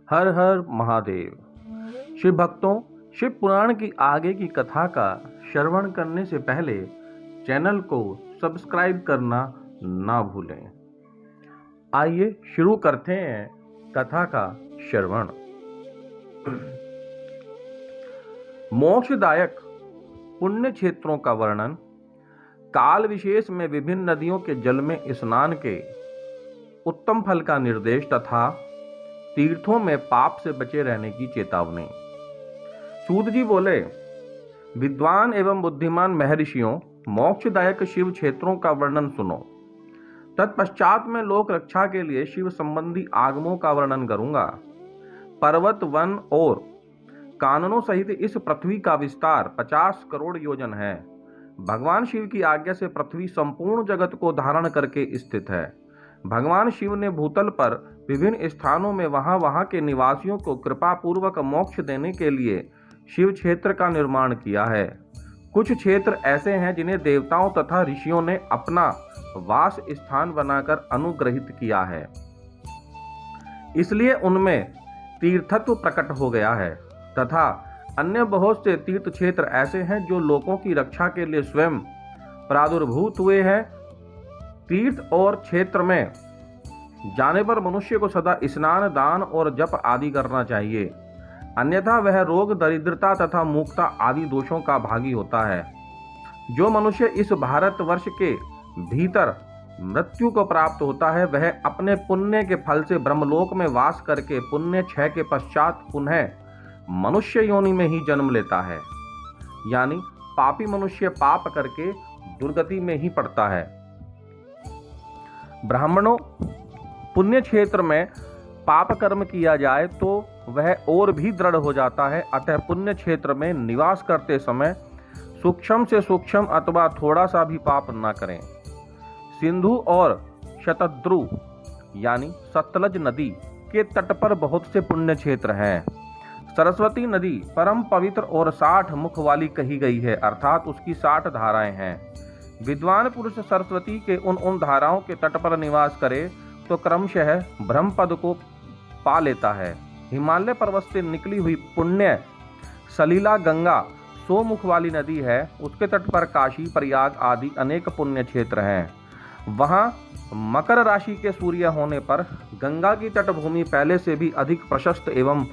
हर हर महादेव। शिव भक्तों, शिव पुराण की आगे की कथा का श्रवण करने से पहले चैनल को सब्सक्राइब करना ना भूलें। आइए शुरू करते हैं कथा का श्रवण। मोक्षदायक पुण्य क्षेत्रों का वर्णन, काल विशेष में विभिन्न नदियों के जल में स्नान के उत्तम फल का निर्देश तथा तीर्थों में पाप से बचे रहने की चेतावनी। सूत जी बोले, विद्वान एवं बुद्धिमान महर्षियों, मोक्षदायक शिव क्षेत्रों का वर्णन सुनो। तत्पश्चात में लोक रक्षा के लिए शिव संबंधी आगमों का वर्णन करूंगा। पर्वत, वन और काननों सहित इस पृथ्वी का विस्तार 50 करोड़ योजन है। भगवान शिव की आज्ञा से पृथ्वी संपूर्ण जगत को धारण करके स्थित है। भगवान शिव ने भूतल पर विभिन्न स्थानों में वहां के निवासियों को कृपा पूर्वक मोक्ष देने के लिए शिव क्षेत्र का निर्माण किया है। कुछ क्षेत्र ऐसे हैं जिन्हें देवताओं तथा ऋषियों ने अपना वास स्थान बनाकर अनुग्रहित किया है, इसलिए उनमें तीर्थत्व प्रकट हो गया है। तथा अन्य बहुत से तीर्थ क्षेत्र ऐसे हैं जो लोगों की रक्षा के लिए स्वयं प्रादुर्भूत हुए हैं। तीर्थ और क्षेत्र में जाने पर मनुष्य को सदा स्नान, दान और जप आदि करना चाहिए, अन्यथा वह रोग, दरिद्रता तथा मूर्खता आदि दोषों का भागी होता है। जो मनुष्य इस भारतवर्ष के भीतर मृत्यु को प्राप्त होता है, वह अपने पुण्य के फल से ब्रह्मलोक में वास करके पुण्य क्षय के पश्चात पुनः मनुष्य योनि में ही जन्म लेता है। यानी पापी मनुष्य पाप करके दुर्गति में ही पड़ता है। ब्राह्मणों, पुण्य क्षेत्र में पाप कर्म किया जाए तो वह और भी दृढ़ हो जाता है। अतः पुण्य क्षेत्र में निवास करते समय सूक्ष्म से सूक्ष्म अथवा थोड़ा सा भी पाप न करें। सिंधु और शतद्रु यानी सतलज नदी के तट पर बहुत से पुण्य क्षेत्र हैं। सरस्वती नदी परम पवित्र और 60 मुख वाली कही गई है, अर्थात उसकी 60 धाराएं हैं। विद्वान पुरुष सरस्वती के उन धाराओं के तट पर निवास करे तो क्रमशः ब्रह्म पद को पा लेता है। हिमालय पर्वत से निकली हुई पुण्य सलीला गंगा 100 मुख वाली नदी है। उसके तट पर काशी, प्रयाग आदि अनेक पुण्य क्षेत्र हैं। वहां मकर राशि के सूर्य होने पर गंगा की तटभूमि पहले से भी अधिक प्रशस्त एवं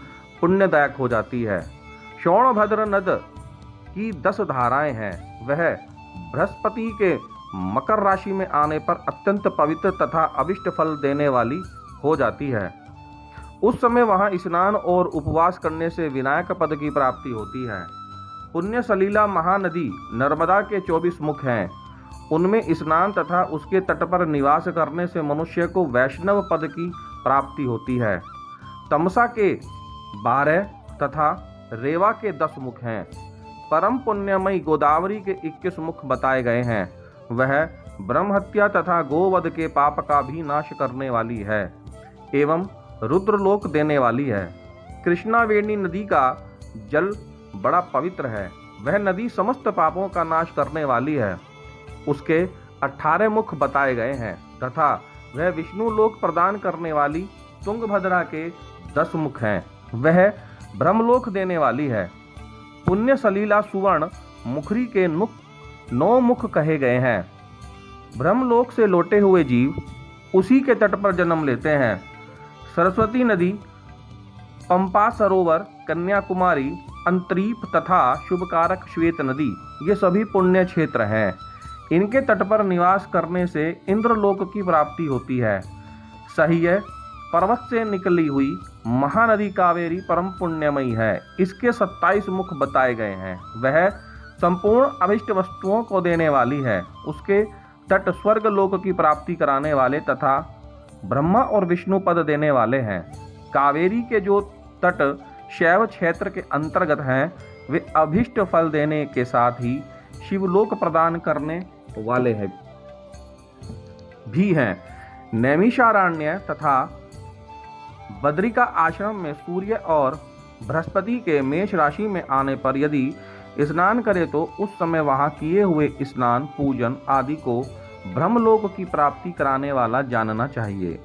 पुण्यदायक हो जाती है। शोणभद्र नद की 10 धाराएं हैं। वह बृहस्पति के मकर राशि में आने पर अत्यंत पवित्र तथा अभिष्ट फल देने वाली हो जाती है। उस समय वहां स्नान और उपवास करने से विनायक पद की प्राप्ति होती है। पुण्य सलीला महानदी नर्मदा के 24 मुख हैं। उनमें स्नान तथा उसके तट पर निवास करने से मनुष्य को वैष्णव पद की प्राप्ति होती है। तमसा के 12 तथा रेवा के 10 मुख हैं। परम पुण्यमयी गोदावरी के 21 मुख बताए गए हैं। वह ब्रह्महत्या तथा गोवध के पाप का भी नाश करने वाली है एवं रुद्रलोक देने वाली है। कृष्णावेणी नदी का जल बड़ा पवित्र है। वह नदी समस्त पापों का नाश करने वाली है। उसके 18 मुख बताए गए हैं तथा वह विष्णु लोक प्रदान करने वाली तुंगभद्रा के 10 मुख हैं। वह ब्रह्मलोक देने वाली है। पुण्य सलीला सुवर्ण मुखरी के 9 मुख कहे गए हैं। ब्रह्मलोक से लौटे हुए जीव उसी के तट पर जन्म लेते हैं। सरस्वती नदी, पंपा सरोवर, कन्याकुमारी, अंतरीप तथा शुभकारक श्वेत नदी, ये सभी पुण्य क्षेत्र हैं। इनके तट पर निवास करने से इंद्रलोक की प्राप्ति होती है। सह्य पर्वत से निकली हुई महानदी कावेरी परम पुण्यमयी है। इसके 27 मुख बताए गए हैं। वह संपूर्ण अभिष्ट वस्तुओं को देने वाली है। उसके तट स्वर्ग लोक की प्राप्ति कराने वाले तथा ब्रह्मा और विष्णु पद देने वाले हैं। कावेरी के जो तट शैव क्षेत्र के अंतर्गत हैं, वे अभिष्ट फल देने के साथ ही शिवलोक प्रदान करने वाले हैं भी हैं। नैमिषारण्य तथा बद्रिका आश्रम में सूर्य और बृहस्पति के मेष राशि में आने पर यदि स्नान करे तो उस समय वहां किए हुए स्नान, पूजन आदि को ब्रह्मलोक की प्राप्ति कराने वाला जानना चाहिए।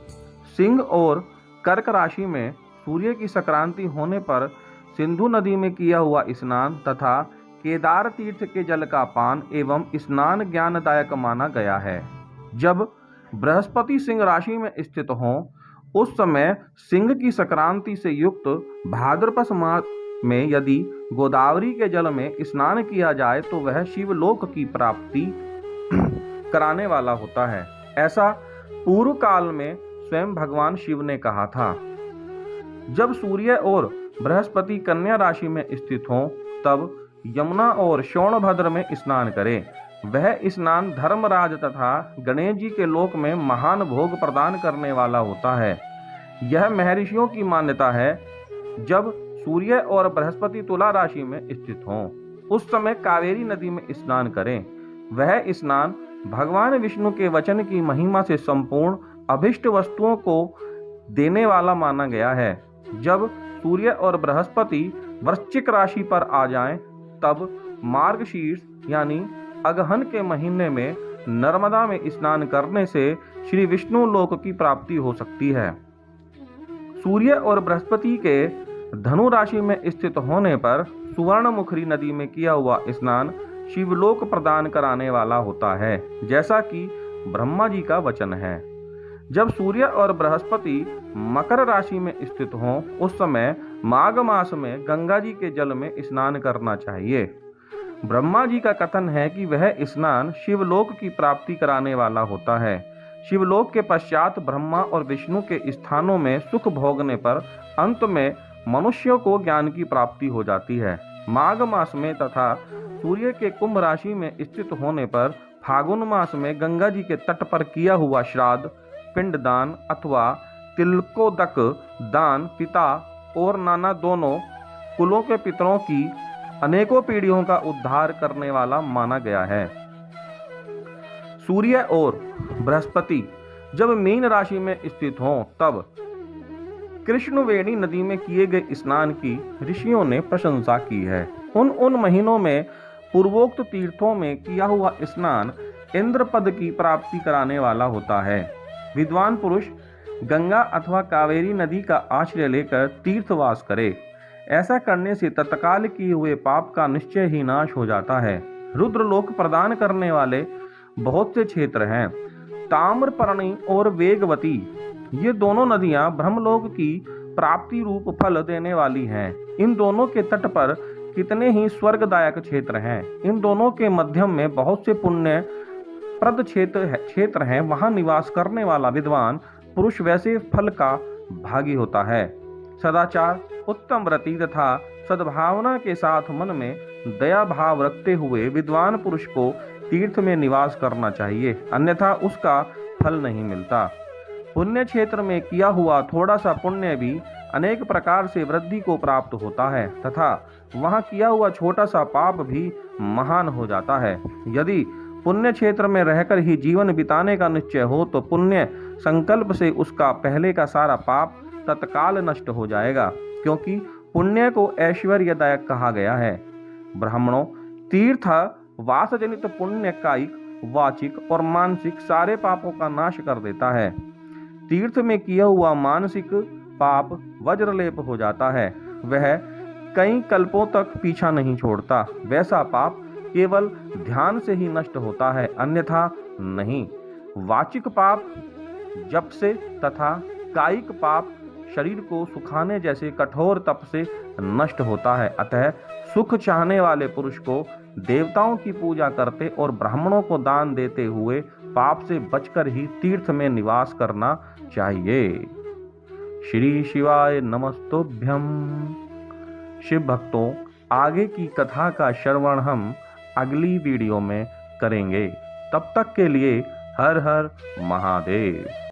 सिंह और कर्क राशि में सूर्य की संक्रांति होने पर सिंधु नदी में किया हुआ स्नान तथा केदार तीर्थ के जल का पान एवं स्नान ज्ञानदायक माना गया है। जब बृहस्पति सिंह राशि में स्थित हो उस समय सिंह की संक्रांति से युक्त भाद्रपद मास में यदि गोदावरी के जल में स्नान किया जाए तो वह शिवलोक की प्राप्ति कराने वाला होता है। ऐसा पूर्व काल में स्वयं भगवान शिव ने कहा था। जब सूर्य और बृहस्पति कन्या राशि में स्थित हों तब यमुना और शोणभद्र में स्नान करें। वह स्नान धर्मराज तथा गणेश जी के लोक में महान भोग प्रदान करने वाला होता है। यह महर्षियों की मान्यता है। जब सूर्य और बृहस्पति तुला राशि में स्थित हों उस समय कावेरी नदी में स्नान करें। वह स्नान भगवान विष्णु के वचन की महिमा से संपूर्ण अभिष्ट वस्तुओं को देने वाला माना गया है। जब सूर्य और बृहस्पति वृश्चिक राशि पर आ जाएं, तब मार्गशीर्ष यानी अगहन के महीने में नर्मदा में स्नान करने से श्री विष्णु लोक की प्राप्ति हो सकती है। सूर्य और बृहस्पति के धनु राशि में स्थित होने पर सुवर्णमुखी नदी में किया हुआ स्नान शिवलोक प्रदान कराने वाला होता है, जैसा कि ब्रह्मा जी का वचन है। जब सूर्य और बृहस्पति मकर राशि में स्थित हों उस समय माघ मास में गंगा जी के जल में स्नान करना चाहिए। ब्रह्मा जी का कथन है कि वह स्नान शिवलोक की प्राप्ति कराने वाला होता है। शिवलोक के पश्चात ब्रह्मा और विष्णु के स्थानों में सुख भोगने पर अंत में मनुष्यों को ज्ञान की प्राप्ति हो जाती है। माघ मास में तथा सूर्य के कुंभ राशि में स्थित होने पर फागुन मास में गंगा जी के तट पर किया हुआ श्राद्ध, पिंडदान अथवा तिलकोदक दान पिता और नाना दोनों कुलों के पितरों की अनेकों पीढ़ियों का उद्धार करने वाला माना गया है। सूर्य और बृहस्पति जब मीन राशि में स्थित हों तब कृष्णवेणी नदी में किए गए स्नान की ऋषियों ने प्रशंसा की है। उन महीनों में पूर्वोक्त तीर्थों में किया हुआ स्नान इंद्र पद की प्राप्ति कराने वाला होता है। विद्वान पुरुष गंगा अथवा कावेरी नदी का आश्रय लेकर तीर्थवास करे। ऐसा करने से तत्काल किए हुए पाप का निश्चय ही नाश हो जाता है। रुद्रलोक प्रदान करने वाले बहुत से क्षेत्र हैं। ताम्रपर्णी और वेगवती ये दोनों नदियां ब्रह्मलोक की प्राप्ति रूप फल देने वाली हैं। इन दोनों के तट पर कितने ही स्वर्गदायक क्षेत्र हैं। इन दोनों के मध्यम में बहुत से पुण्य प्रद क्षेत्र हैं। वहां निवास करने वाला विद्वान पुरुष वैसे फल का भागी होता है। सदाचार, उत्तम व्रति तथा सद्भावना के साथ मन में दया भाव रखते हुए विद्वान पुरुष को तीर्थ में निवास करना चाहिए, अन्यथा उसका फल नहीं मिलता। पुण्य क्षेत्र में किया हुआ थोड़ा सा पुण्य भी अनेक प्रकार से वृद्धि को प्राप्त होता है तथा वहां किया हुआ छोटा सा पाप भी महान हो जाता है। यदि पुण्य क्षेत्र में रहकर ही जीवन बिताने का निश्चय हो तो पुण्य संकल्प से उसका पहले का सारा पाप तत्काल नष्ट हो जाएगा, क्योंकि पुण्य को ऐश्वर्यदायक कहा गया है। ब्राह्मणों, तीर्थ वासजनित पुण्य कायिक, वाचिक और मानसिक सारे पापों का नाश कर देता है। तीर्थ में किया हुआ मानसिक पाप वज्रलेप हो जाता है, वह कई कल्पों तक पीछा नहीं छोड़ता। वैसा पाप केवल ध्यान से ही नष्ट होता है, अन्यथा नहीं। वाचिक पाप जप से तथा कायिक पाप शरीर को सुखाने जैसे कठोर तप से नष्ट होता है। अतः सुख चाहने वाले पुरुष को देवताओं की पूजा करते और ब्राह्मणों को दान देते हुए पाप से बचकर ही तीर्थ में निवास करना चाहिए। श्री शिवाय नमस्तुभ्यं। शिव भक्तों, आगे की कथा का श्रवण हम अगली वीडियो में करेंगे। तब तक के लिए हर हर महादेव।